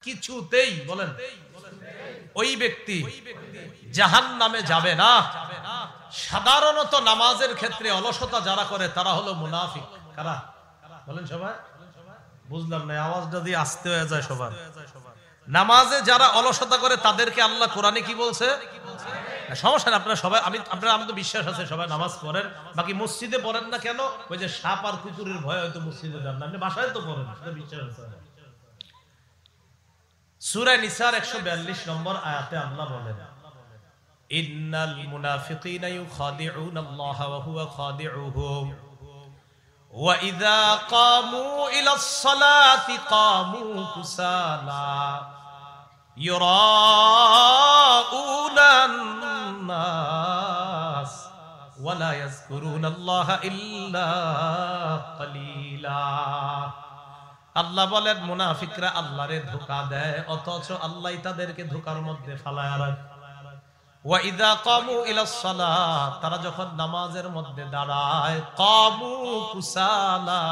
কিছুতেই বলেন ওই ব্যক্তি জাহান্নামে যাবে না। সাধারণত নামাজের ক্ষেত্রে অলসতা যারা করে তারা হলো মুনাফিক। কারা বলেন সবাই? বুঝলাম না, আওয়াজটা দিয়ে আস্তে হয়ে যায় সবার। নামাজে যারা অলসতা করে তাদেরকে আল্লাহ কোরআনে কি বলছে? সমস্যা না, আপনারা সবাই আমি তো বিশ্বাস আছে সবাই নামাজ পড়েন, বাকি মসজিদে পড়েন না কেন? ওই যে সাপ আর কুকুরের ভয় হয়তো মসজিদে যান না, আপনি বাসায় তো পড়েন, সেটা বিশ্বাস আছে। সূরা নিসার 142 নম্বর আয়াতে আল্লাহ বলেন, ইন্নাল মুনাফিকিনা ইউখাদিউনাল্লাহা ওয়া হুয়া খাদিউহুম ওয়া ইযা কামু ইলাস সালাতি কামু কুসালা ইউরাউনান নাস ওয়া লা ইয়াযকুরুনাল্লাহা ইল্লা কালিলা। আল্লাহ বলেন মুনাফিকরা আল্লাহরে ধোঁকা দেয়, অথচ আল্লাহ তাদেরকে ধোঁকার মধ্যে ফালায় রাখে। ওয়া ইযা কামু ইলাস সালাত, তারা যখন নামাজের মধ্যে দাঁড়ায়, কামু কুসালা,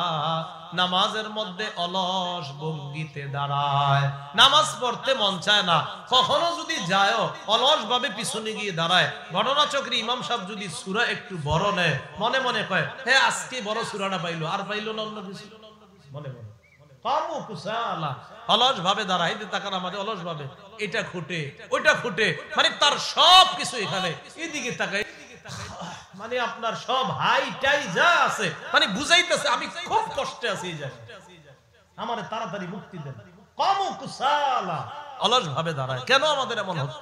নামাজের মধ্যে অলস ভঙ্গিতে দাঁড়ায়। নামাজ পড়তে মন চায় না, কখনো যদি যায় অলস ভাবে পিছনে গিয়ে দাঁড়ায়। ঘটনাচক্রে ইমাম সাহেব যদি সূরা একটু বড় নেয়, মনে মনে কয় হে আজকে বড় সূরাটা পাইলো, আর পাইলো না অন্য কিছু, মনে মনে কামু কুসালা, অলস ভাবে দাঁড়ায়। তাকার আমাদের অলস ভাবে এটা খুঁটে ওইটা খুঁটে, মানে তার সব কিছু এখানে এদিকে তাকায়, মানে আপনার সব হাইটাই যা আছে মানে বুঝাইতেছে আমি খুব কষ্টে আছি, আমারে তাড়াতাড়ি মুক্তি দেন। কামু কুসালা, অলস ভাবে দাঁড়ায়। কেন আমাদের এমন হচ্ছে?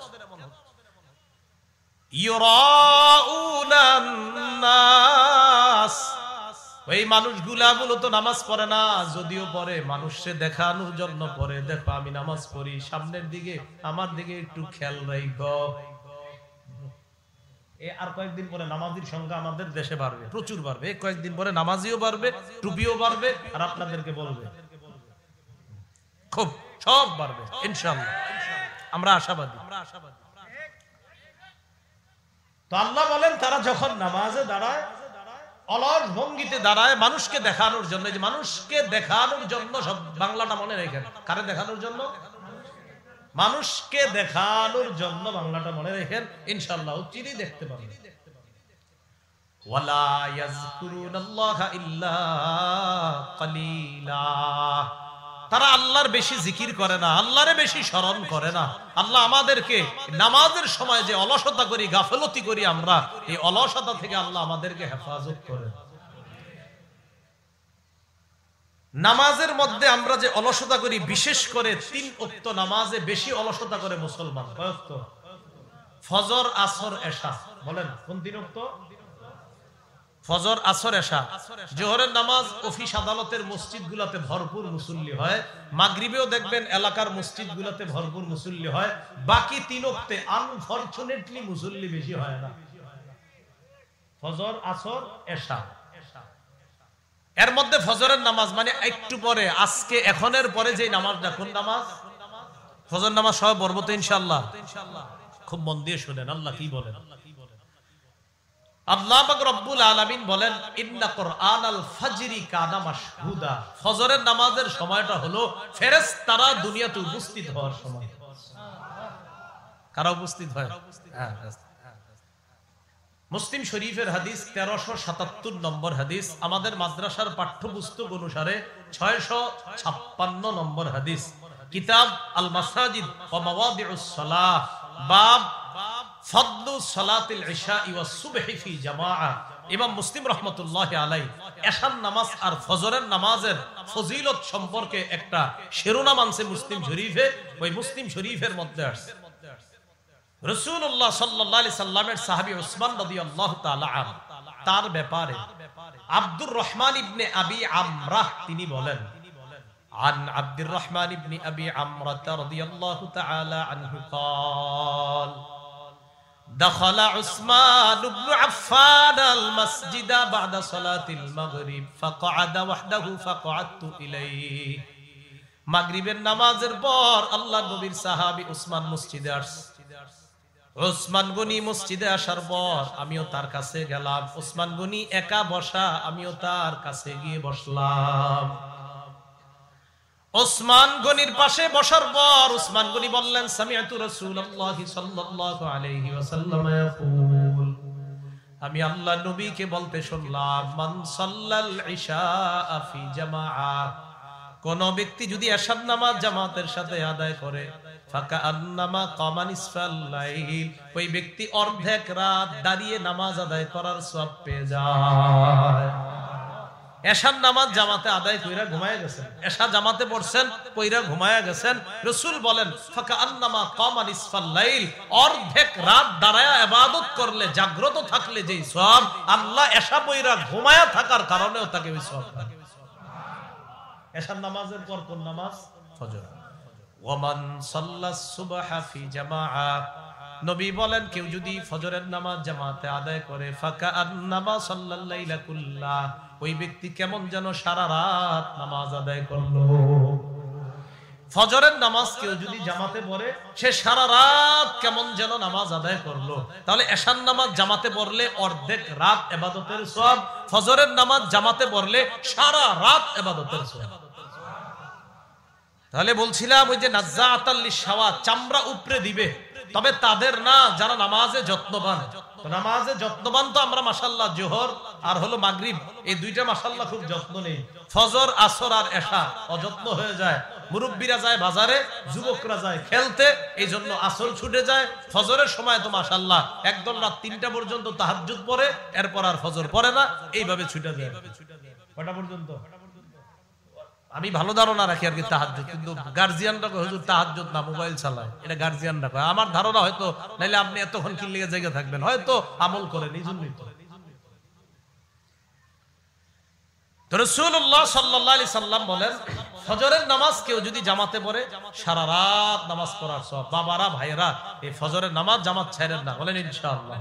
ইউরাউনান নাস, ওই মানুষগুলা মূলত নামাজ পড়ে না, যদিও পড়ে মানুষকে দেখানোর জন্য পড়ে। দেখো আমি নামাজ পড়ি, সামনের দিকে আমার দিকে একটু খেয়াল রাখো। আর কয়েকদিন পরে নামাজির সংখ্যা আমাদের দেশে বাড়বে, প্রচুর বাড়বে। কয়েকদিন পরে নামাজিও বাড়বে, টুপিও বাড়বে, আর আপনাদেরকে বলবে খুব সব বাড়বে ইনশাআল্লাহ, আমরা আশাবাদী। তো আল্লাহ বলেন তারা যখন নামাজে দাঁড়ায়, অলস ভঙ্গিতে দাঁড়ায় মানুষকে দেখানোর জন্য। যে মানুষকে দেখানোর জন্য, সব বাংলাটা মনে রেখেন, কারে দেখানোর জন্য? মানুষকে দেখানোর জন্য বাংলাটা মনে রেখেন, ইনশাআল্লাহ চিনি দেখতে পাবেন। ওয়ালা ইয়াযকুরুনাল্লাহা ইল্লা কালিলা, তারা আল্লাহর বেশি জিকির করে না, আল্লাহরে বেশি স্মরণ করে না। আল্লাহ আমাদেরকে নামাজের সময় যে অলসতা করি, গাফলতি করি আমরা, এই অলসতা থেকে আল্লাহ আমাদেরকে হেফাজত করে। নামাজের মধ্যে আমরা যে অলসতা করি, বিশেষ করে 3 ওয়াক্ত নামাজে বেশি অলসতা করে মুসলমান। কয় ওয়াক্ত? ফজর, আসর, এশা। বলেন কোন 3 ওয়াক্ত? ফজর, আসর, এশা। জোহরের নামাজ অফিস আদালতের মসজিদগুলোতে ভরপুর মুসল্লি হয়, মাগরিবেও দেখবেন এলাকার মসজিদগুলোতে ভরপুর মুসল্লি হয়। বাকি 3 ওয়াক্তে আনফরচুনেটলি মুসল্লি বেশি হয় না। ফজর, আসর, এশা। এর মধ্যে ফজরের নামাজ মানে একটু পরে, আজকে এখনের পরে যে নামাজটা, কোন নামাজ? ফজর নামাজ সহ পড়ব তো ইনশাআল্লাহ। খুব মন দিয়ে শুনেন আল্লাহ কি বলেন। আল্লাহ পাক রব্বুল আলামিন বলেন, ইন্না কুরআনাল ফাজরি কানা মাশহুদা, ফজরের নামাজের সময়টা হলো ফেরেশতারা দুনিয়াতে উপস্থিত হওয়ার সময়। কারা উপস্থিত হয়? হ্যাঁ, মুসলিম শরীফের হাদিস 1377 নম্বর হাদিস, আমাদের মাদ্রাসার পাঠ্যপুস্তক অনুসারে 656 নম্বর হাদিস। কিতাব আল মাসাজিদ ওয়া মাওয়াদিউস সালাহ, বাব ফাদলু সালাতিল ইশা ওয়াস সুবহি ফি জামাআহ। ইমাম মুসলিম রাহমাতুল্লাহি আলাইহি এশার নামাজ আর ফজরের নামাজের ফজিলত সম্পর্কে একটা শিরোনাম আনছে মুসলিম শরীফে। ওই মুসলিম শরীফের মধ্যে আছে রাসূলুল্লাহ সাল্লাল্লাহু আলাইহি সাল্লামের সাহাবী উসমান রাদিয়াল্লাহু তাআলা আনহু, তার ব্যাপারে আব্দুর রহমান ইবনে আবি আমরাহ তিনি বলেন, আন আব্দুর রহমান ইবনে আবি আমরাহ রাদিয়াল্লাহু তাআলা আনহু قال دخل عثمان بن عفان المسجد بعد صلاة المغرب فقعد وحده فقعدت إليه। মাগরিবের নামাজের পর আল্লাহর নবীর সাহাবী উসমান মসজিদে আসছে। উসমান গনি মসজিদে আসার পর আমিও তার কাছে গেলাম। উসমান গনি একা বসা, আমিও তার কাছে গিয়ে বসলাম। ওসমান গনির পাশে বসার পর ওসমান গনি বললেন সামিআতু রাসূলুল্লাহি সাল্লাল্লাহু আলাইহি ওয়াসাল্লাম ইয়াকুল, আমি আল্লাহ নবীকে বলতে শুনলাম, মান সাল্লাল ইশা ফি জামাআ, কোন ব্যক্তি যদি এশার নামাজ জামাতের সাথে আদায় করে, ফাকান্নামা কামা নিসফাল লাইল, ওই ব্যক্তি অর্ধেক রাত দাঁড়িয়ে নামাজ আদায় করার সওয়াব পেয়ে যায়। এশার নামাজ জামাতে আদায় কইরা ঘুমায়া গেছেন, এশা জামাতে পড়ছেন কইরা ঘুমায়া গেছেন, রাসূল বলেন ফাকান্নামা কামা নিসফাল লাইল, অর্ধেক রাত দাঁড়ায়া ইবাদত করলে, জাগ্রত থাকলে যেই সওয়াব, আল্লাহ এশা পড়া ঘুমায়া থাকার কারণেও তাকে ওই সওয়াব দেন। এশার নামাজের পর কোন নামাজ? ফজর। ওয়ামান সাল্লাস সুবহা ফি জামাআ, নবী বলেন কেউ যদি ফজরের নামাজ জামাতে আদায় করে, ফাকান্নামা সাল্লাল লাইলা কুল্লাহ, ওই ব্যক্তি কেমন যেন সারা রাত নামাজ আদায় করলো। ফজরের নামাজ কেউ যদি জামাতে পড়ে, সে সারা রাত কেমন যেন নামাজ আদায় করলো। তাহলে এশার নামাজ জামাতে পড়লে অর্ধেক রাত ইবাদতের সওয়াব, ফজরের নামাজ জামাতে পড়লে সারা রাত ইবাদতের সওয়াব। তাহলে বলছিলাম ওই যে নাজ্জাআতাল লিশাওয়া, চামড়া উপরে দিবে, তবে তাদের না যারা নামাজে যত্নবান। নামাজে যত্নবান তো আমরা মাশাআল্লাহ জোহর আর হলো মাগরিব, এই দুইটা মাশাআল্লাহ খুব যত্ন নেই। ফজর, আসর আর এশা অযত্ন হয়ে যায়। মুরব্বীরা যায় বাজারে, যুবকরা যায় খেলতে, এই জন্য আসর ছুটে যায়। ফজরের সময় তো মাশাআল্লাহ একদম রাত 3টা পর্যন্ত তাহাজ্জুদ পড়ে, এরপর আর ফজর পড়ে না, এইভাবে ছুটে যায়। কয়টা পর্যন্ত? আমি ভালো ধারণা রাখি আর কি তাহাজ্জুদ, কিন্তু গার্জিয়ানরা কয় হুজুর তাহাজ্জুদ না, মোবাইল চালায়, এটা গার্জিয়ানরা কয়। আমার ধারণা হয়তো, নাইলে আপনি এতক্ষণ কি লেগে জায়গা থাকবেন, হয়তো আমল করেন এই জন্যই। তো রাসূলুল্লাহ সাল্লাল্লাহু আলাইহি সাল্লাম বলেন, ফজরের নামাজ কেউ যদি জামাতে পড়ে, সারা রাত নামাজ পড়ার সওয়াব। বাবারা, ভাইরা, এই ফজরের নামাজ জামাত ছাড়েন না, বলেন ইনশাআল্লাহ।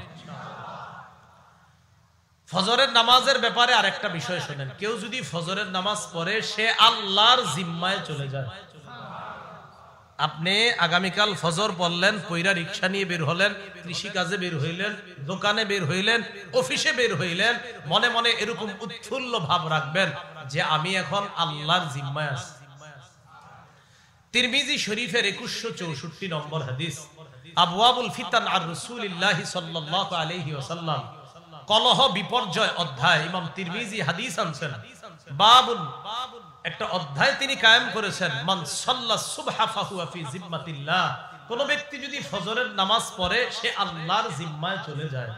ফজরের নামাজের ব্যাপারে আরেকটা বিষয় শুনেন, কেউ যদি ফজরের নামাজ পড়ে, সে আল্লাহর জিম্মায় চলে যায়। আপনি আগামীকাল ফজর পড়লেন, কইরা রিকশা নিয়ে বের হলেন, কৃষি কাজে বের হইলেন, দোকানে বের হইলেন, অফিসে বের হইলেন, মনে মনে এরকম উৎফুল্ল ভাব রাখবেন যে আমি এখন আল্লাহর জিম্মায় আছি। তিরমিজি শরীফের 2164 নম্বর হাদিস, আবওয়াবুল ফিতান আর রাসূলিল্লাহি সাল্লাল্লাহু আলাইহি ওয়াসাল্লাম, কলহ বিপর্যয় অধ্যায়, ইমাম তিরমিজি হাদিস আনছেন। বাবুন, একটা অধ্যায় তিনি কায়েম করেছেন, মান সাল্লা সুবহা ফাহুয়া ফি জিম্মাতিল্লাহ, কোন ব্যক্তি যদি ফজরের নামাজ পড়ে, সে আল্লাহর জিম্মায় চলে যায়।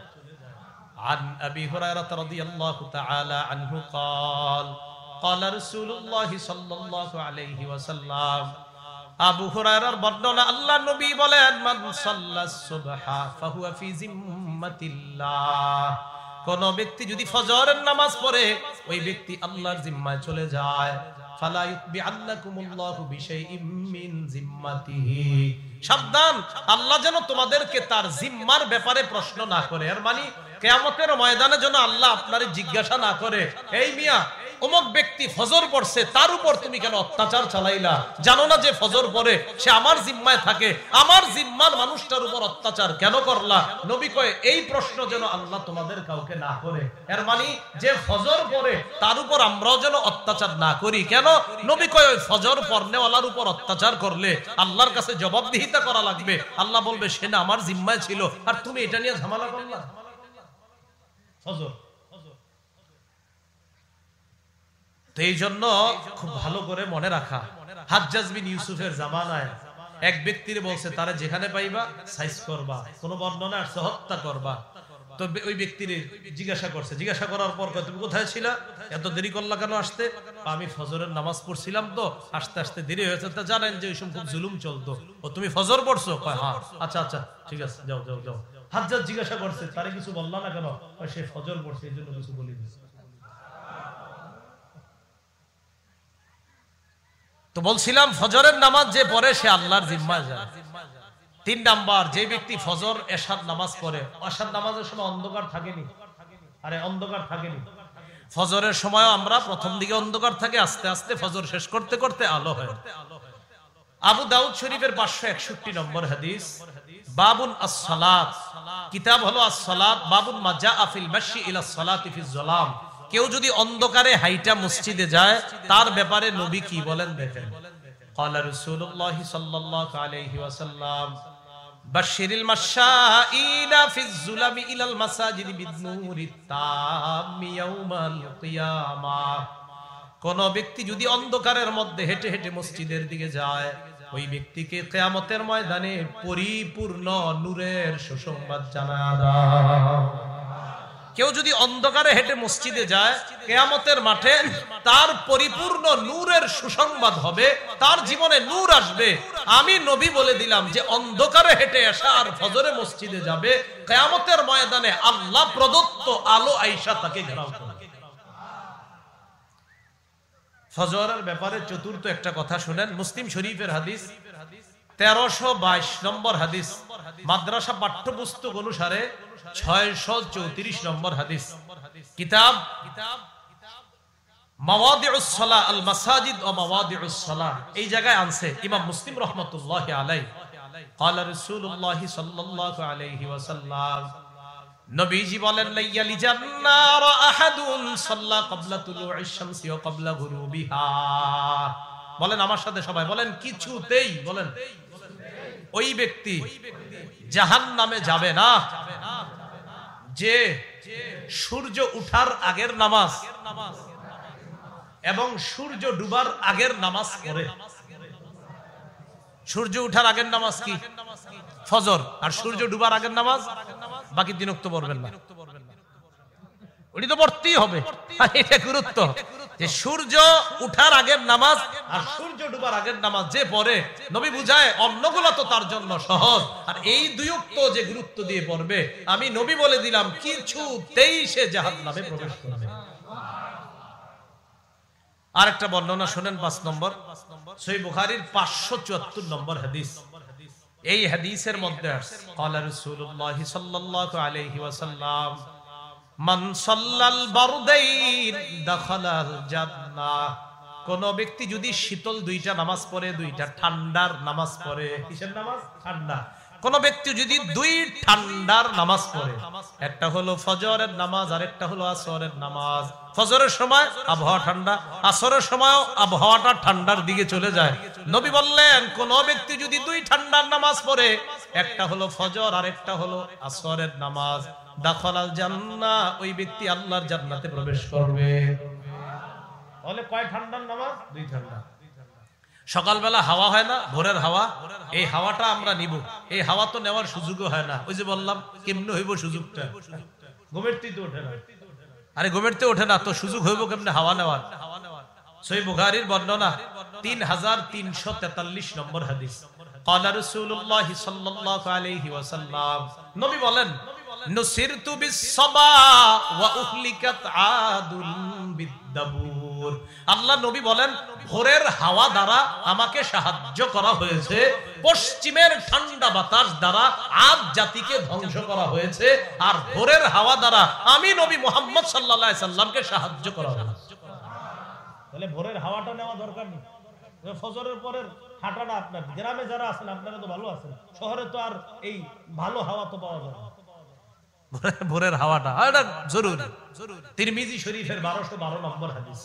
আন আবি হুরায়রা রাদিয়াল্লাহু তাআলা আনহু قال قال رسول الله সাল্লাল্লাহু আলাইহি ওয়াসাল্লাম, আবু হুরায়রার বর্ণনা, আল্লাহর নবী বলেন, মান সাল্লা সুবহা ফাহুয়া ফি জিম্মাতিল্লাহ, কোন ব্যক্তি যদি ফজরের নামাজ পড়ে, ওই ব্যক্তি আল্লাহর জিম্মায় চলে যায়। ফালা ইউতবিআন্নাকুমুল্লাহু বিশাইইম মিন জিম্মাতিহি, সাবধান, আল্লাহ যেন তোমাদেরকে তার জিম্মার ব্যাপারে প্রশ্ন না করে। এর মানে কিয়ামতের ময়দানে যেন আল্লাহ আপনারে জিজ্ঞাসা না করে, এই মিয়া অমুক ব্যক্তি ফজর পড়ছে, তার উপর তুমি কেন অত্যাচার চালাইলা? জানো না যে ফজর পড়ে সে আমার জিম্মায় থাকে, আমার জিম্মার মানুষটার উপর অত্যাচার কেন করলা? নবী কয় এই প্রশ্ন যেন আল্লাহ তোমাদের কাউকে না করে। এর মানে যে ফজর পড়ে তার উপর আমরাও যেন অত্যাচার না করি। কেন? নবী কয় ওই ফজর পড়নেওয়ালার উপর অত্যাচার করলে আল্লাহর কাছে জবাবদিহিতা করা লাগবে। আল্লাহ বলবে সে না আমার জিম্মায় ছিল, আর তুমি এটা নিয়ে ঝামেলা করলা। ফজর, এই জন্য খুব ভালো করে মনে রাখা, হাজ্জাজ বিন ইউসুফের জামানায় এক ব্যক্তির বলছে, তারা যেখানে পাইবা সাইজ করবা, কোন বর্ণনা আসছে হত্যা করবা। তো ওই ব্যক্তির জিজ্ঞাসা করছে, জিজ্ঞাসা করার পর তুমি কোথায় ছিলা, এত দেরি করলা কেন আসতে? আমি ফজরের নামাজ পড়ছিলাম, তো আসতে আসতে দেরি হয়েছে। তা জানেন যে ওই সময় খুব জুলুম চলতো। ও তুমি ফজর পড়ছো? হ্যাঁ। আচ্ছা আচ্ছা ঠিক আছে, যাও যাও যাও। হাজ্জাজ জিজ্ঞাসা করছে, তারে কিছু বললা না কেন? সে ফজর পড়ছে, এই জন্য কিছু বলিনি। তো বলছিলাম ফজরের নামাজ যে পড়ে সে আল্লাহর জিম্মায় যায়। 3 নাম্বার, যে ব্যক্তি ফজর এশার নামাজ পড়ে, এশার নামাজের সময় অন্ধকার থাকেনি। আরে অন্ধকার থাকেনি, ফজরের সময় আমরা প্রথম দিকে অন্ধকার থাকে, আস্তে আস্তে ফজর শেষ করতে করতে আলো হয়। আবু দাউদ শরীফের 561 নম্বর হাদিস, বাবুন আস-সালাত, কিতাব হলো আস-সালাত, বাবুন মা জাআ ফিল মাশি ইলা সালাতি ফিজ যালাম, কেউ যদি অন্ধকারে হাইটা মসজিদে যায় তার ব্যাপারে নবী কি বলেন দেখেন। قال رسول الله صلى الله عليه وسلم بشر المشائين في الظلم إلى المساجد بالنور التام يوم القيامة। কোন ব্যক্তি যদি অন্ধকারের মধ্যে হেঁটে হেঁটে মসজিদের দিকে যায়, ওই ব্যক্তিকে কিয়ামতের ময়দানে পরিপূর্ণ নূরের সুসংবাদ জানায় দাও। কেউ যদি অন্ধকারে হেঁটে মসজিদে যায়, কিয়ামতের মাঠে তার পরিপূর্ণ নূরের সুসংবাদ হবে, তার জীবনে নূর আসবে। আমি নবী বলে দিলাম যে অন্ধকারে হেঁটে আসা আর ফজরে মসজিদে যাবে, কিয়ামতের ময়দানে আল্লাহ প্রদত্ত আলো আয়েশা তাকে ঘেরাও করবে। ফজরের ব্যাপারে চতুর্থ একটা কথা শুনেন, মুসলিম শরীফের হাদিস 1322 নম্বর হাদিস, মাদ্রাসা পাঠ্যপুস্তক অনুসারে 634 নম্বর হাদিস, কিতাব মাওয়াদিউস সালাহ আল মাসাজিদ ওয়া মাওয়াদিউস সালাহ, এই জায়গায় আনছে ইমাম মুসলিম রাহমাতুল্লাহি আলাইহি। ক্বালা রাসূলুল্লাহি সাল্লাল্লাহু আলাইহি ওয়াসাল্লাম, নবীজি বলেন, লাইয়ালি জান্নার আহাদুন সাল্লা ক্বাবলা তুলুইশ শামসি ওয়া ক্বাবলা গুরুবিহা। বলেন আমার সাথে সবাই বলেন, কিছুতেই বলেন ওই ব্যক্তি জাহান্নামে যাবে না যে সূর্য উঠার আগের নামাজ এবং সূর্য ডুবার আগের নামাজ পড়ে। সূর্য উঠার আগের নামাজ কি? ফজর। আর সূর্য ডুবার আগের নামাজ বাকি দিন ওয়াক্ত পড়বেন না, ওটি তো পড়তেই হবে। এটা গুরুত্ব যে সূর্য উঠার আগের নামাজ আর সূর্য ডুবার আগের নামাজ যে পড়ে, নবী বুঝায় অন্যগুলো তো তার জন্য সহজ, আর এই দুই ওয়াক্ত যে গুরুত্ব দিয়ে পড়বে, আমি নবী বলে দিলাম কিছুতেই সে জাহান্নামে প্রবেশ করবে। আরেকটা বর্ণনা শুনেন, 5 নম্বর, সহিহ বুখারীর 574 নম্বর হাদিস। এই হাদিসের মধ্যে আছে, ক্বালা রাসূলুল্লাহি সাল্লাল্লাহু আলাইহি ওয়াসাল্লাম, মান সাল্লাল বারদাইন দাখালাল জান্নাহ। কোন ব্যক্তি যদি শীতল দুইটা নামাজ পড়ে, দুইটা ঠান্ডার নামাজ পড়ে, কিসের নামাজ? ঠান্ডা। কোন ব্যক্তি যদি দুই ঠান্ডার নামাজ পড়ে, একটা হলো ফজরের নামাজ আর একটা হলো আসরের নামাজ। ফজরের সময় আবহাওয়া ঠান্ডা, আসরের সময় আবহাওয়াটা ঠান্ডার দিকে চলে যায়। নবী বললেন, কোন ব্যক্তি যদি দুই ঠান্ডার নামাজ পড়ে, একটা হলো ফজর আর একটা হলো আসরের নামাজ, দাখালাল জান্নাহ, ওই ব্যক্তি আল্লাহর জান্নাতে প্রবেশ করবে। তাহলে কয় ঠান্ডার নামাজ? দুই ঠান্ডা। সকালবেলা হাওয়া হয় না, ভোরের হাওয়া, এই হাওয়াটা আমরা নিব। এই হাওয়া তো নেওয়ার সুযোগও হয় না। ওই যে বললাম কেমনে হইব সুযোগটা? ঘুমের তো ওঠে না। আরে ঘুমের তো ওঠে না তো সুযোগ হইব কেমনে হাওয়া নেওয়ার? সহিহ বুখারীর বর্ণনা 3343 নম্বর হাদিস। ক্বালা রাসূলুল্লাহি সাল্লাল্লাহু আলাইহি ওয়াসাল্লাম, নবী বলেন, নুসিরতু বিস-সাবা ওয়া উহলিকাত আদুল বিদ-দাবুর। আল্লাহ নবী বলেন, ভোরের হাওয়া দ্বারা আমাকে সাহায্য করা হয়েছে, পশ্চিমের ঠান্ডা বাতাস দ্বারা আদ জাতিকে ধ্বংস করা হয়েছে, আর ভোরের হাওয়া দ্বারা আমি নবী মুহাম্মদ সাল্লাল্লাহু আলাইহি সাল্লামকে সাহায্য করা হয়েছে। তাহলে ভোরের হাওয়াটা নেওয়া দরকার নেই। ফজরের পরের হাঁটাটা, আপনার গ্রামে যারা আছেন আপনারা তো ভালো আছেন, শহরে তো আর এই ভালো হাওয়া তো পাওয়া যায় না। ভোরের হাওয়াটা এটা জরুরি। তিরমিজি শরীফের 1212 নম্বর হাদিস।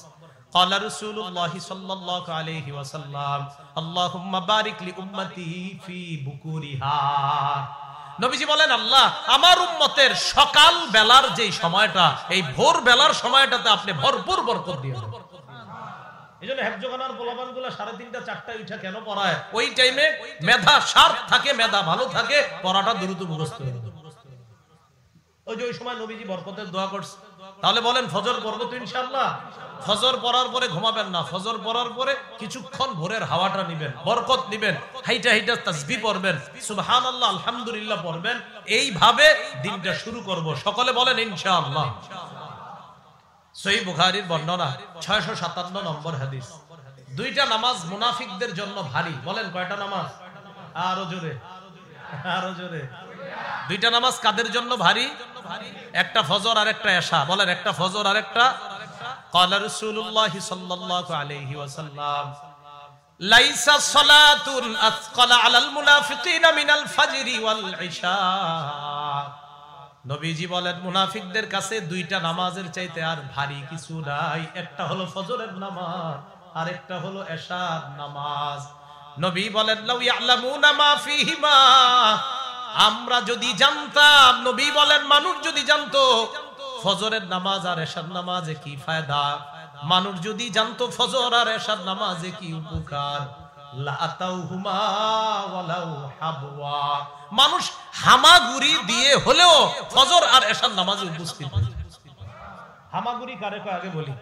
ক্বালা রাসূলুল্লাহি সাল্লাল্লাহু আলাইহি ওয়াসাল্লাম, আল্লাহুম্মা বারিক লি উম্মতি ফি বুকুরিহা। নবীজি বলেন, আল্লাহ আমার উম্মতের সকাল বেলার যে সময়টা, এই ভোর বেলার সময়টাতে আপনি ভরপুর বরকত দিয়ে দেন। এজন্য হেফজখানার পোলাপানগুলো 3:30 4টায় উঠা কেন পড়ায়? ওই টাইমে মেধা শার্প থাকে, মেধা ভালো থাকে, পড়াটা দ্রুত মুখস্থ হয়ে যায়। ওই যে ওই সময় নবীজি বরকতের দোয়া করছে। তাহলে বলেন ফজর পড়বো তো ইনশাআল্লাহ? ফজর পড়ার পরে ঘুমাবেন না, ফজর পড়ার পরে কিছুক্ষণ ভোরের হাওয়াটা নিবেন, বরকত নিবেন, হাইটা হাইটা তাসবিহ পড়বেন, সুবহানাল্লাহ আলহামদুলিল্লাহ পড়বেন। এইভাবে দিনটা শুরু করব। সকলে বলেন ইনশাআল্লাহ। সহিহ বুখারীর বর্ণনা 657 নম্বর হাদিস। দুইটা নামাজ মুনাফিকদের জন্য ভারী। বলেন কয়টা নামাজ? আরো জোরে, আরো জোরে। দুইটা নামাজ কাদের জন্য ভারী? একটা ফজর আর একটা এশা। বলেন একটা ফজর আর একটা। ক্বালা রাসূলুল্লাহি সাল্লাল্লাহু আলাইহি ওয়াসাল্লাম, লাইসা সালাতুন আথকালা আলাল মুনাফিকিনা মিনাল ফাজরি ওয়াল ইশা। নবীজি বলেন, মুনাফিকদের কাছে দুইটা নামাজের চাইতে আর ভারী কিছু নাই। একটা হলো ফজরের নামাজ আর একটা হলো এশার নামাজ। নবী বলেন লাউ ইয়ালামুনা মা ফীহিমা, আমরা যদি জানতাম, নবী বলেন মানুষ যদি জানতো ফজরের নামাজ আর এশার নামাজে কি ফায়দা, মানুষ যদি জানতো ফজর আর এশার নামাজে কি উপকার, লা আতাউহুমা ওয়ালাউ হাবওয়া, মানুষ হামাগুড়ি দিয়ে হলেও ফজর আর এশার নামাজে উপস্থিত। হামাগুড়ি কারে কয় আগে বলি।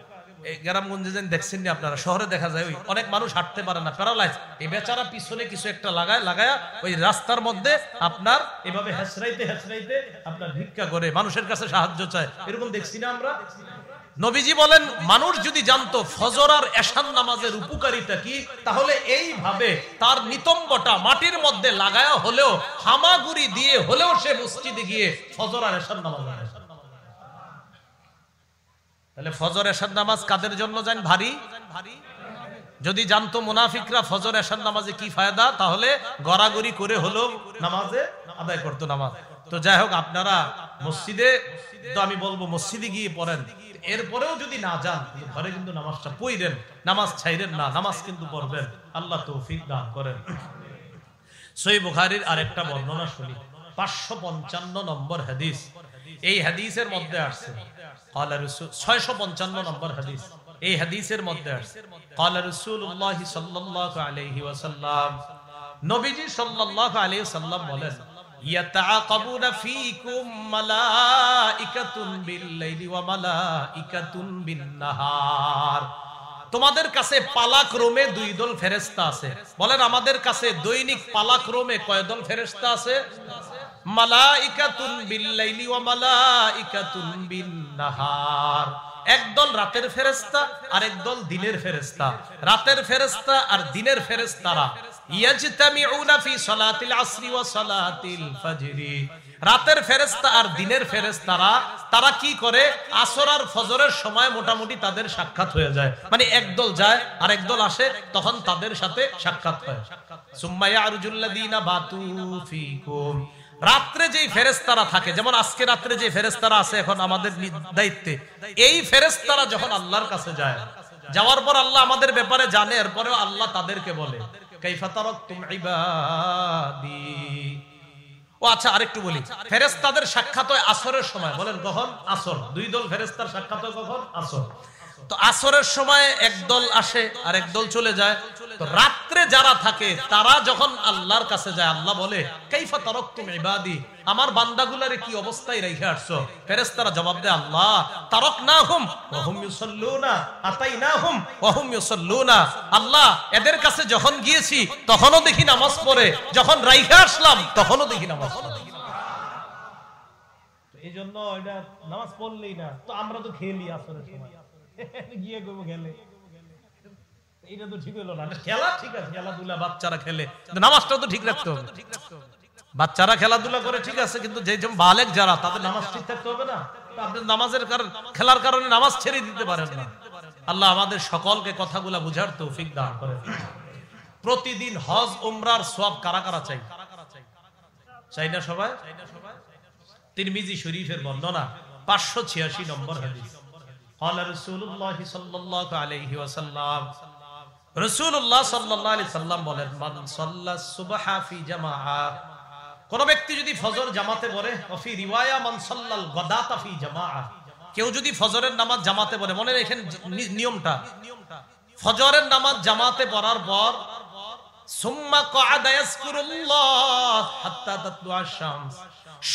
এই গ্রামগঞ্জে যেন দেখছেন না আপনারা, শহরে দেখা যায় ওই অনেক মানুষ হাঁটতে পারে না, প্যারালাইজ, এই বেচারা পিছনে কিছু একটা লাগায়া ওই রাস্তার মধ্যে আপনার এভাবে হেসরাইতে হেসরাইতে আপনার ভিক্ষা করে মানুষের কাছে সাহায্য চায়, এরকম দেখছি না আমরা। নবীজি বলেন মানুষ যদি জানতো ফজর আর এশার নামাজের উপকারিতা কি, তাহলে এইভাবে তার নিতম্বটা মাটির মধ্যে লাগায়া হলেও হামাগুড়ি দিয়ে হলেও সে মসজিদে গিয়ে ফজর আর এশার নামাজ পড়ে। তাহলে ফজর এশার নামাজ কাদের জন্য জান ভারী? যদি জানতো মুনাফিকরা ফজর এশার নামাজে কি ফায়দা, তাহলে গড়াগড়ি করে হলেও নামাজে আদায় করতো নামাজ। তো যাই হোক, আপনারা মসজিদে, তো আমি বলবো মসজিদে গিয়ে পড়েন, এরপরেও যদি না যান ঘরে কিন্তু নামাজটা পড়েন, নামাজ ছাইরেন না, নামাজ কিন্তু পড়বেন। আল্লাহ তৌফিক দান করেন। সহিহ বুখারীর আরেকটা বর্ণনা শুনি, 555 নম্বর হাদিস। এই হাদিসের মধ্যে আসছে ক্বালা রাসূল, 655 নম্বর হাদিস, এই হাদিসের মধ্যে আসছে ক্বালা রাসূলুল্লাহ সাল্লাল্লাহু আলাইহি ওয়াসাল্লাম, নবীজি সাল্লাল্লাহু আলাইহি ওয়াসাল্লাম বলেন, ইয়াতাআকাবুনা ফীকুম মালাইকাতুন বিল-লাইলি ওয়া মালাইকাতুন বিন-নাহার, তোমাদের কাছে পালাক্রমে দুই দল ফেরেশতা আছে। বলেন আমাদের কাছে দৈনিক পালাক্রমে কয় দল ফেরেশতা আছে? মালাইকাতুন বিল-লাইলি ওয়া মালাইকাতুন বিন-নাহার, একদল রাতের ফেরেশতা আর একদল দিনের ফেরেশতা। রাতের ফেরেশতা আর দিনের ফেরেশতারা ইয়াজতামিউনা ফি সালাতিল আসরি ওয়া সালাতিল ফাজরি, রাতের ফেরেশতা আর দিনের ফেরেশতারা তারা কি করে, আসর আর ফজরের সময় মোটামুটি তাদের সাক্ষাৎ হয়ে যায়, মানে একদল যায় আর একদল আসে, তখন তাদের সাথে সাক্ষাৎ হয়। সুম্মা ইয়ারজুল্লাযিনা বাতু ফীকুম, রাত্রে যেই ফেরেশতারা থাকে, যেমন আজকে রাত্রে যে ফেরেশতারা আছে এখন আমাদের দায়িত্বে, এই ফেরেশতারা যখন আল্লাহর কাছে যায়, যাওয়ার পর আল্লাহ আমাদের ব্যাপারে জানে, এরপরেও আল্লাহ তাদেরকে বলে কাইফা তারাকতুম ইবাদি। ও আচ্ছা, আরেকটু বলি, ফেরেশতাদের সাক্ষাৎ হয় আসরের সময়। বলেন কখন? আসর। দুই দল ফেরেশতার সাক্ষাৎ হয় কখন? আসর। তো আসরের সময় একদল আসে আর একদল চলে যায়। তো রাত্রে যারা থাকে তারা যখন আল্লাহর কাছে যায়, আল্লাহ বলে কাইফা তারাকতুম ইবাদি, আমার বান্দাগুলারে কি অবস্থায় রেখে আসছো? ফেরেশতারা জবাব দেয়, আল্লাহ তারাকনাহুম ওয়া হুম ইউসাল্লুনা আতাইনাহুম ওয়া হুম ইউসাল্লুনা, আল্লাহ এদের কাছে যখন গিয়েছি তখনও দেখি নামাজ পড়ে, যখন রাইখা আসলাম তখনও দেখি নামাজ পড়ে। এইজন্য এটা নামাজ পড়লেই না, তো আমরা তো খেলি আসরের সময় গিয়ে করব খেলে, এটা তো ঠিক হলো না। খেলা ঠিক আছে, খেলাধুলা বাচ্চারা খেলে, কিন্তু নামাজটাও তো ঠিক রাখতে হবে। বাচ্চারা খেলাধুলা করে ঠিক আছে, কিন্তু যে বালেক যারা, তাদের নামাজ ঠিক থাকতে হবে না। আপনি নামাজের কারণে, খেলার কারণে নামাজ ছেড়ে দিতে পারেন না। আল্লাহ আমাদের সকলকে কথাগুলা বুঝার তৌফিক দান করেন। প্রতিদিন হজ উমরার সওয়াব কারা কারা চাই? চাই না সবাই? তিরমিজি শরীফের বর্ণনা 586 নম্বর হাদিস। قال رسول الله صلى الله عليه وسلم, রাসূলুল্লাহ সাল্লাল্লাহু আলাইহি সাল্লাম বলেন, মান সাল্লা সুবহা ফি জামাআ, কোন ব্যক্তি যদি ফজর জামাতে পড়ে, ওয়া ফি রিওয়ায়া মান সাল্লাল গাদাতা ফি জামাআ, কেউ যদি ফজরের নামাজ জামাতে পড়ে, মনে রাখেন নিয়মটা, ফজরের নামাজ জামাতে পড়ার পর সুম্মা ক্বাদা ইয়াজকুরুল্লাহ হাত্তা তাতলুআ আশ-শামস,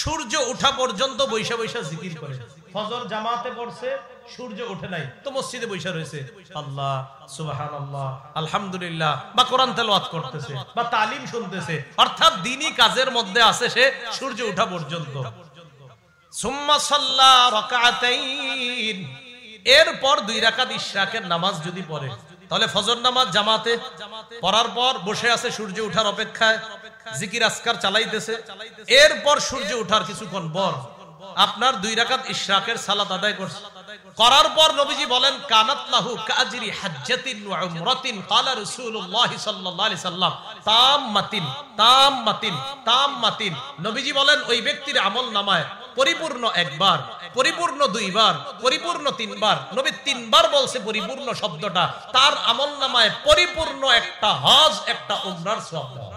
সূর্য ওঠা পর্যন্ত বৈশা বৈশা জিকির করে। ফজর জামাতে পড়ছে, সূর্য ওঠে নাই, তো মসজিদে বৈশা রয়েছে, আল্লাহ সুবহানাল্লাহ আলহামদুলিল্লাহ, বা কোরআন তেলাওয়াত করতেছে বা তালিম শুনতেছে, অর্থাৎ দ্বীনি কাজের মধ্যে আছে সে সূর্য ওঠা পর্যন্ত। সুম্মা সাল্লা রাকাতাইন, এরপর 2 রাকাত ইশরাকের নামাজ যদি পড়ে, তাহলে ফজর নামাজ জামাতে পড়ার পর বসে আছে সূর্য ওঠার অপেক্ষায়, জিকির আজকার চালাইতেছে। এরপর সূর্য ওঠার কিছুক্ষণ পর আপনার 2 রাকাত ইশরাকের সালাত আদায় করছে, করার পর নবীজি বলেন কানাত লাহু কাজরি হাজ্জাতিন ওয়া উমরাতিন, ক্বালা রাসূলুল্লাহ সাল্লাল্লাহু আলাইহি সাল্লাম তাম্মাতিন তাম্মাতিন তাম্মাতিন, নবীজি বলেন ওই ব্যক্তির আমল নামায় পরিপূর্ণ একবার, পরিপূর্ণ দুইবার, পরিপূর্ণ তিনবার, নবী তিনবার বলছে পরিপূর্ণ শব্দটা, তার আমলনামায় পরিপূর্ণ একটা হজ, একটা উমরার সওয়াব দেওয়া।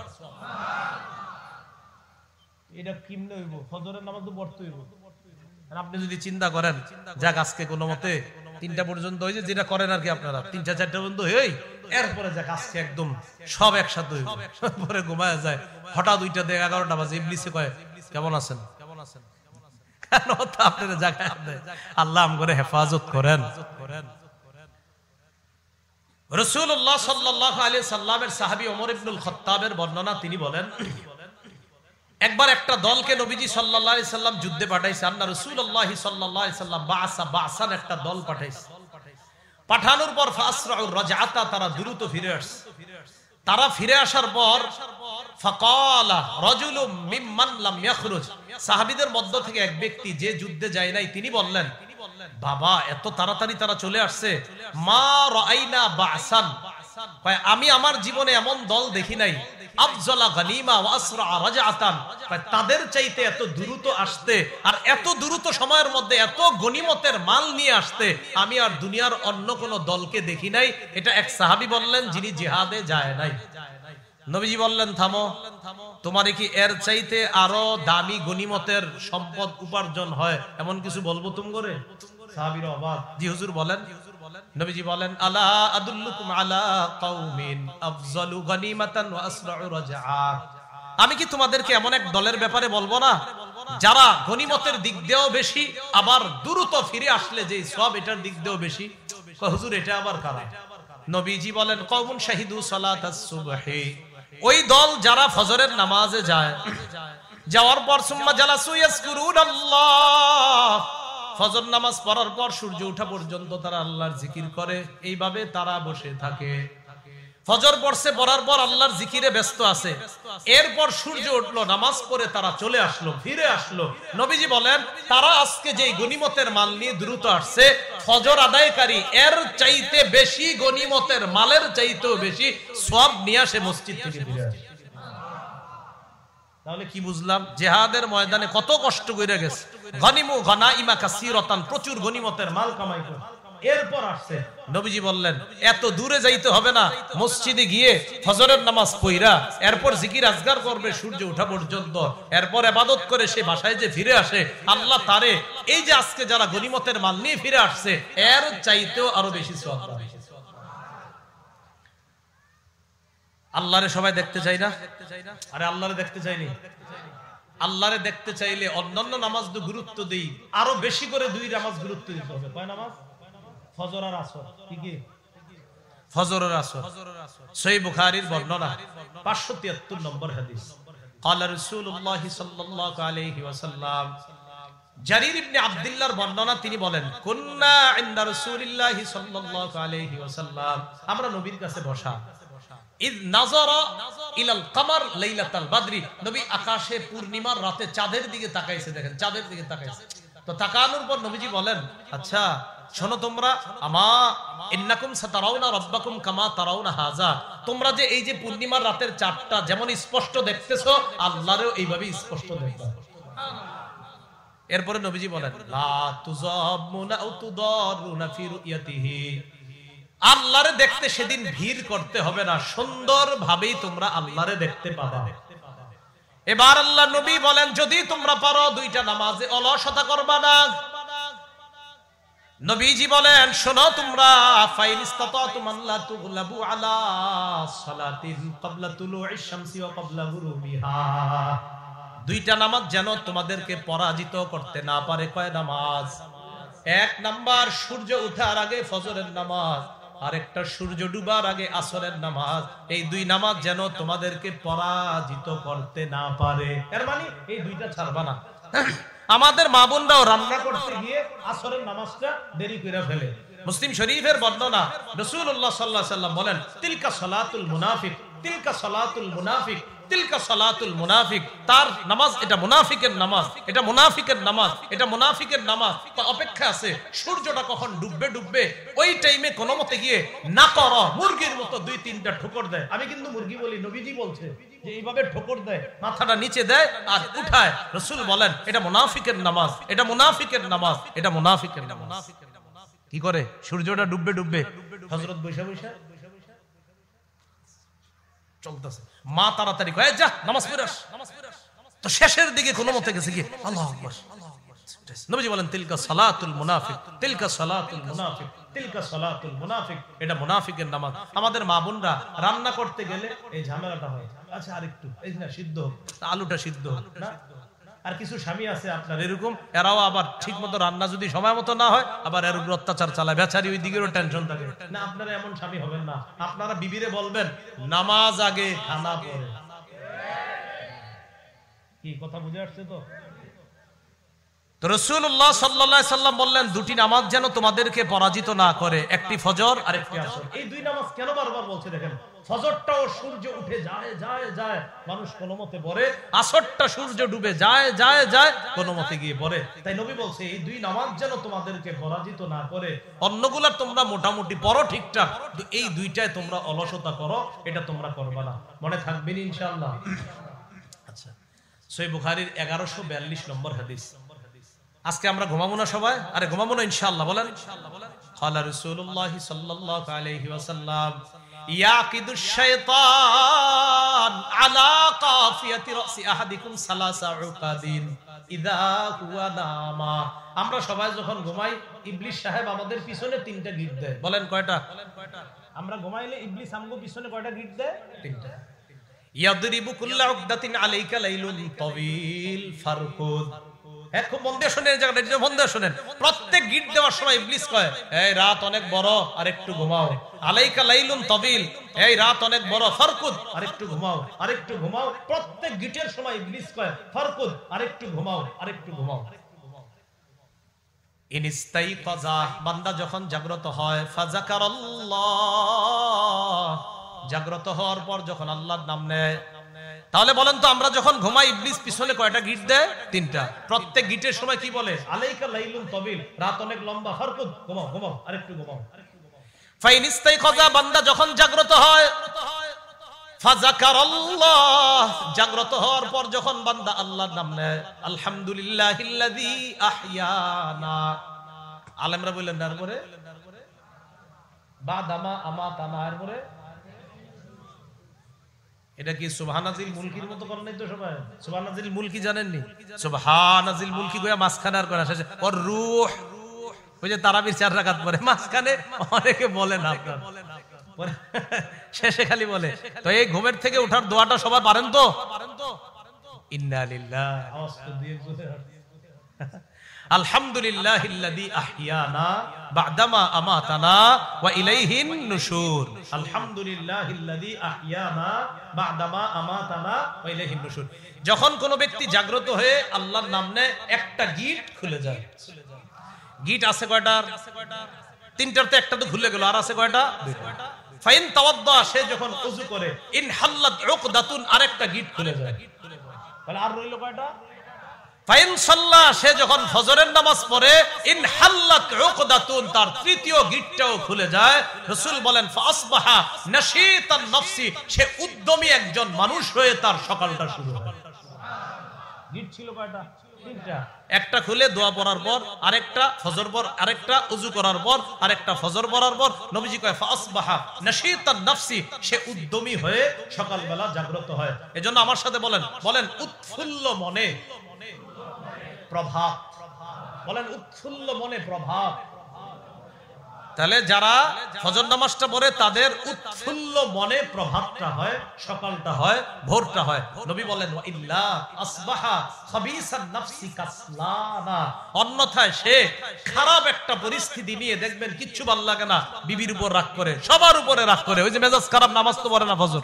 এটা কেমনে হইব? ফজরের নামাজ তো পড়তে হইব। আর আপনি যদি চিন্তা করেন যাক আজকে কোনো মতে 3টা পর্যন্ত হয়েছে, যেটা করেন আর কি আপনারা 3টা 4টা পর্যন্ত হই, এরপরে যাক আজকে একদম সব একসাথে হইব, পরে ঘুমায় যায়, হঠাৎ 2টা থেকে 11টা বাজে ইবলিসে কয় কেমন আছেন, কেন তো আপনারা জায়গায় দেয়। আল্লাহ আমগরে হেফাজত করেন। রাসূলুল্লাহ সাল্লাল্লাহু আলাইহি সাল্লামের সাহাবী ওমর ইবনুল খাত্তাবের বর্ণনা, তিনি বলেন একবার একটা দলকে নবীজি সাল্লাল্লাহু আলাইহি সাল্লাম যুদ্ধে পাঠাইছে। আন্না রাসূলুল্লাহ সাল্লাল্লাহু আলাইহি সাল্লাম বাসান একটা দল পাঠাইছে। পাঠানোর পর ফাসরাউর রাজআতা, তারা দ্রুত ফিরে আসছে। তারা ফিরে আসার পর ফাকালা রাজুলুম মিম্মান লাম ইয়াখরুজ, সাহাবীদের মধ্য থেকে এক ব্যক্তি যে যুদ্ধে যায় নাই, তিনি বললেন বাবা এত তাড়াতাড়ি তারা চলে আসছে, মা রাআইনা বাসান, আমি আমার জীবনে এমন দল দেখি নাই, আফজালা গানিমা ওয়া আসরা রাজআতান, তাদের চাইতে এত দ্রুত আসতে আর এত দ্রুত সময়ের মধ্যে এত গনিমতের মাল নিয়ে আসতে আমি আর দুনিয়ার অন্য কোন দলকে দেখি নাই। এটা এক সাহাবী বললেন যিনি জিহাদে যায় নাই। নবীজি বললেন থামো, তোমার কি এর চাইতে আরো দামি গনিমতের সম্পদ উপার্জন হয় এমন কিছু বলবো তুমি করে? সাহাবীরা অবাক, জি হুজুর বলেন। নবীজি বলেন আলা আদুল্লুকুম আলা কওমিন আফজালু গানিমাতান ওয়া আসরাউ রাজআ, আমি কি তোমাদেরকে এমন এক দলের ব্যাপারে বলবো না যারা গনিমতের দিক দিয়েও বেশি, আবার দ্রুত ফিরে আসলে যে সওয়াব এটার দিক দিয়েও বেশি? হুজুর এটা আবার কারা? নবীজি বলেন কওমুন শাহিদু সালাতাস সুবহি, ওই দল যারা ফজরের নামাজে যায়, যাওয়ার পর সুম্মা জালাসু ইয়াজকুরুনাল্লাহ, ফজর নামাজ পড়ার পর সূর্য ওঠা পর্যন্ত তারা আল্লাহর জিকির করে, এইভাবে তারা বসে থাকে। ফজর পড়ছে, পড়ার পর আল্লাহর জিকিরে ব্যস্ত আছে, এরপর সূর্য উঠলো, নামাজ পড়ে তারা চলে আসলো, ফিরে আসলো। নবীজি বলেন তারা আজকে যে গনিমতের মাল নিয়ে দ্রুত আসছে, ফজর আদায়কারী এর চাইতে বেশি গনিমতের মালের চাইতেও বেশি সওয়াব নিয়ে আসে মসজিদ থেকে ফিরে আসে। তাহলে কি বুঝলাম? জিহাদের ময়দানে কত কষ্ট করে গেছে, গনিমু গনাইমা কাসীরাতান, প্রচুর গনিমতের মাল কামাই করে এরপর আসছে। নবীজি বললেন এত দূরে যাইতে হবে না, মসজিদে গিয়ে ফজরের নামাজ পড়া, এরপর জিকির আজগার করবে সূর্য ওঠা পর্যন্ত, এরপর ইবাদত করে সে বাসায় যে ফিরে আসে, আল্লাহ তারে এই যে আজকে যারা গনিমতের মাল নিয়ে ফিরে আসছে এর চাইতেও আরো বেশি সওয়াব দেয়। আল্লাহরে সবাই দেখতে চাই না? আরে আল্লাহরে দেখতে চাইনি, আল্লাহরে দেখতে চাইলে অন্যান্য নামাজ তো গুরুত্ব দেই, আরো বেশি করে 2 নামাজ গুরুত্ব দিতে হবে। কয় নামাজ? ফজর আর আসর। কি কি? ফজর আর আসর। সহিহ বুখারীর বর্ণনা 573 নম্বর হাদিস। ক্বালা রাসূলুল্লাহ সাল্লাল্লাহু আলাইহি ওয়াসাল্লাম, জারীর ইবনে আব্দুল্লাহর বর্ণনা, তিনি বলেন কুন্না ইনদা রাসূলিল্লাহ সাল্লাল্লাহু আলাইহি ওয়াসাল্লাম, আমরা নবীর কাছে বসা, ইদ নাযারা ইলাল কমার লাইলাতাল বদরি, নবী আকাশে পূর্ণিমার রাতে চাঁদের দিকে তাকাইছে, দেখেন চাঁদের দিকে তাকাইছে। তো তাকানোর পর নবীজি বলেন আচ্ছা শোনো তোমরা, আমা ইন্নাকুম সাতারাউনা রাব্বাকুম কামা তারাউনা হাযা, তোমরা যে এই যে পূর্ণিমার রাতের চাঁদটা যেমন স্পষ্ট দেখতেছো, আল্লাহরও এইভাবে স্পষ্ট দেখবা। এরপরে নবীজি বলেন লা তুযাবুনা আও তুদারুনা ফি রুয়াতিহি, আল্লাহরে দেখতে সেদিন ভিড় করতে হবে না, সুন্দর ভাবেই তোমরা আল্লাহরে দেখতে পাবা। এবার আল্লাহ নবী বলেন যদি তোমরা পারো 2টা নামাজে অলসতা করবা না। নবীজি বলেন শোনো তোমরা, ফাইন ইসতাতাতুম আল্লা তুগলাবু আলা সালাতিন ক্বাবলা তুলুইশ শামসি ওয়া ক্বাবলা গুরুবিহা, 2টা নামাজ যেন তোমাদেরকে পরাজিত করতে না পারে। কয় নামাজ? 1 নাম্বার সূর্য ওঠার আগে ফজরের নামাজ, আর একটা সূর্য ডুবার আগে আসরের নামাজ। এই 2 নামাজ যেন তোমাদেরকে পরাজিত করতে না পারে। এর মানে এই 2টা ছাড়বা না। আমাদের মা বোনরাও রান্না করতে গিয়ে আসরের নামাজটা দেরি করে ফেলে। মুসলিম শরীফের বর্ণনা, রাসূলুল্লাহ সাল্লাল্লাহু আলাইহি ওয়াসাল্লাম বলেন তিলকা সালাতুল মুনাফিক, তিলকা সালাতুল মুনাফিক, তিলকা সালাতুল মুনাফিক, তার নামাজ এটা মুনাফিকের নামাজ, এটা মুনাফিকের নামাজ, এটা মুনাফিকের নামাজ। তো অপেক্ষা আছে সূর্যটা কখন ডুববে ডুববে, ওই টাইমে কোনো মতে গিয়ে না করো মুরগির মতো 2-3টা ঠুকর দেয়। আমি কিন্তু মুরগি বলি, নবীজি বলছে যে এইভাবে ঠোকর দেয়, মাথাটা নিচে দেয় আর উঠায়, রাসূল বলেন এটা মুনাফিকের নামাজ, এটা মুনাফিকের নামাজ, এটা মুনাফিকের নামাজ। কি করে? সূর্যটা ডুববে ডুববে হযরত বৈশা বৈশা চলতেছে, মা তাড়াতাড়ি কয় যা নামাজ পড়ে আস। তো শেষের দিকে কোনো মতে গেছে কি আল্লাহু আকবার, নবীজি বলেন তিলকা সালাতুল মুনাফিক, তিলকা সালাতুল মুনাফিক, তিলকা সালাতুল মুনাফিক, এটা মুনাফিকের নামাজ। আমাদের মা বোনরা রান্না করতে গেলে এই ঝামেলাটা হয়, আচ্ছা আরেকটু এই না সিদ্ধ হোক, আলুটা সিদ্ধ হোক না। আর কিছু স্বামী আছে আপনার এরকম, এরাও আবার ঠিক মতো রান্না যদি সময় মতো না হয় আবার এর উপর অত্যাচার চালায়, বেচারি ওই দিকেরও টেনশন থাকে না। আপনারা এমন স্বামী হবেন না, আপনারা বিবিরে বলবেন নামাজ আগে খানা পরে। কি কথা বুঝে আসছে তো? তো রাসূলুল্লাহ সাল্লাল্লাহু আলাইহি সাল্লাম বললেন দুটি নামাজ যেন তোমাদেরকে পরাজিত না করে, একটি ফজর আর একটি আসর। এই দুই নামাজ কেন বারবার বলছে দেখেন, ফজরটাও সূর্য উঠে যায় যায় যায় মানুষ কোনো মতে পড়ে, আসরটা সূর্য ডুবে যায় যায় যায় কোনো মতে গিয়ে পড়ে। তাই নবী বলছে এই দুই নামাজ যেন তোমাদেরকে পরাজিত না করে। অন্যগুলা তোমরা মোটামুটি পড়ো ঠিকঠাক, কিন্তু এই দুইটায় তোমরা অলসতা করো, এটা তোমরা করবে না। মনে থাকবেন ইনশাআল্লাহ। আচ্ছা, সহিহ বুখারীর 1142 নম্বর হাদিস। আজকে আমরা ঘুমাবো না সবাই? আরে ঘুমাবো না ইনশাআল্লাহ, বলেন ক্বালা রাসূলুল্লাহ সাল্লাল্লাহু আলাইহি ওয়াসাল্লাম ইয়াকিদুশ শাইতান আলা কাফিয়াতি রাসি আহাদিকুম সালাসা উকাদিন ইযা হুয়া নামা। আমরা সবাই যখন ঘুমাই ইবলিস সাহেব আমাদের পিছনে তিনটা গিট দেয়। বলেন কয়টা? আমরা ঘুমাইলে ইবলিস আমগো পিছনে কয়টা গিট দেয়? তিনটা। ইয়াদরিবু কুল্লা উকদাতিন আলাইকা লাইলুন তাওয়িল ফারকুদ। খুব মন দিয়ে শুনেন, জায়গাটা মন দিয়ে শুনেন। প্রত্যেক গিট দেওয়ার সময় ইবলিস কয় এই রাত অনেক বড় আর একটু ঘুমাও, আলাইকা লাইলুন তাবিল, এই রাত অনেক বড়, ফারকুদ আর একটু ঘুমাও, আর একটু ঘুমাও। প্রত্যেক গিটের সময় ইবলিস কয় ফারকুদ আর একটু ঘুমাও, আর একটু ঘুমাও। ইনস্তাইকাযা, বান্দা যখন জাগ্রত হয়, ফাযাকারাল্লাহ, জাগ্রত হওয়ার পর যখন আল্লাহর নাম নেয়। তাহলে বলেন তো আমরা যখন ঘুমাই ইবলিস পিছনে কয়টা গিট দেয়? তিনটা। প্রত্যেক গিটের সময় কি বলে? আলাইকা লাইলুন তাবিল, রাত অনেক লম্বা, ফারকুদ ঘুমাও ঘুমাও, আরেকটু ঘুমাও। ফাইন ইস্তাইকাযা, বান্দা যখন জাগ্রত হয়, ফাযাকারাল্লাহ, জাগ্রত হওয়ার পর যখন বান্দা আল্লাহর নাম নেয়, আলহামদুলিল্লাহিল্লাযী আহইয়ানা। আলেমরা বললেন তারপরে বাদামা আমাতানা, এরপরে এটা কি সুবহানাজিল মুলকির মতো করেন নাই তো সবাই? সুবহানাজিল মুলকি জানেননি? সুবহানাজিল মুলকি গোয়া মাঝখানে আর করা শেষে ওর রূহ, ওই যে তারাবির 4 রাকাত পরে মাঝখানে অনেকে বলে না, আপনার শেষে খালি বলে। তো এই ঘুমের থেকে ওঠার দোয়াটা সবাই পারেন তো? ইন্না লিল্লাহি আওয়াজ তো দিয়ে আলহামদুলিল্লাহিল্লাযী আহইয়ানা বা'দামা আমাতানা ওয়া ইলাইহিন নুশুর। আলহামদুলিল্লাহিল্লাযী আহইয়ানা বা'দামা আমাতানা ওয়া ইলাইহিন নুশুর। যখন কোন ব্যক্তি জাগ্রত হয়ে আল্লাহর নাম নেয়, একটা গিট খুলে যায়। গিট আছে কয়টা? তিনটার তো একটা তো খুলে গেল, আর আছে কয়টা? দুইটা। ফাইন তাওয়াদ্দা, সে যখন ওযু করে, ইন হাল্লাত উকদাতুন, আরেকটা গিট খুলে যায়। তাহলে আর রইল কয়টা? ফাইন সাল্লা, সে যখন ফজরের নামাজ পড়ে, ইন হাল্লাত উকদাতুন, তার তৃতীয় গিটটাও খুলে যায়। রাসূল বলেন ফাসবাহা নাশীতান নফসি, সে উদ্যমী একজন মানুষ হয়ে তার সকালটা শুরু হয়। গিট ছিল কয়টা? তিনটা। একটা খুলে দোয়া পড়ার পর, আরেকটা ফজর পর, আরেকটা ওযু করার পর, আরেকটা ফজর পড়ার পর। নবীজি কয় ফাসবাহা নাশীতান নফসি, সে উদ্যমী হয়ে সকালবেলা জাগ্রত হয়। এজন্য আমার সাথে বলেন, বলেন উৎফুল্ল মনে প্রভাব, বলেন উৎফুল্ল মনে প্রভাব। তাহলে যারা ফজর নামাজটা পড়ে তাদের উৎফুল্ল মনে প্রভাবটা হয়, সকালটা হয়, ভোরটা হয়। নবী বলেন ওয়া ইল্লা আসবাহা খাবিসান নাফসি কাসলানা, অন্যথায় সে খারাপ একটা পরিস্থিতি নিয়ে দেখবেন কিচ্ছু ভালো লাগে না, বিবির উপর রাগ করে, সবার উপরে রাগ করে, ওই যে মেজাজ খারাপ, নামাজ তো পড়ে না ফজর।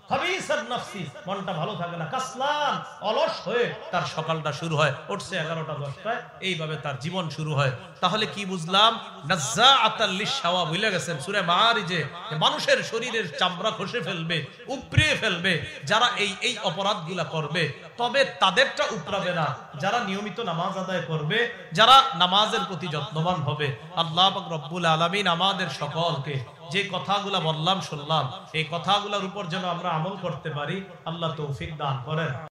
খাবিসান নাফসি, মনটা ভালো থাকে না, কাসলান, অলস হয়ে তার সকালটা শুরু হয়। উঠছে 11টা 10টায়, এইভাবে তার জীবন শুরু হয়। তাহলে কি বুঝলাম? নাজ্জাআতাল লিশাওয়া, ভুলে গেছেন সূরা মাআরিজে, মানুষের শরীরের চামড়া খসে ফেলবে, উপড়িয়ে ফেলবে যারা এই অপরাধগুলা করবে, তবে তাদেরটা উপরাবে না যারা নিয়মিত নামাজ আদায় করবে, যারা নামাজের প্রতি যত্নবান হবে। আল্লাহ পাক রব্বুল আলামিন আমাদের সকলকে যে কথাগুলা বললাম শুনলাম, এই কথাগুলোর উপর যেন আমরা আমল করতে পারি, আল্লাহ তৌফিক দান করেন।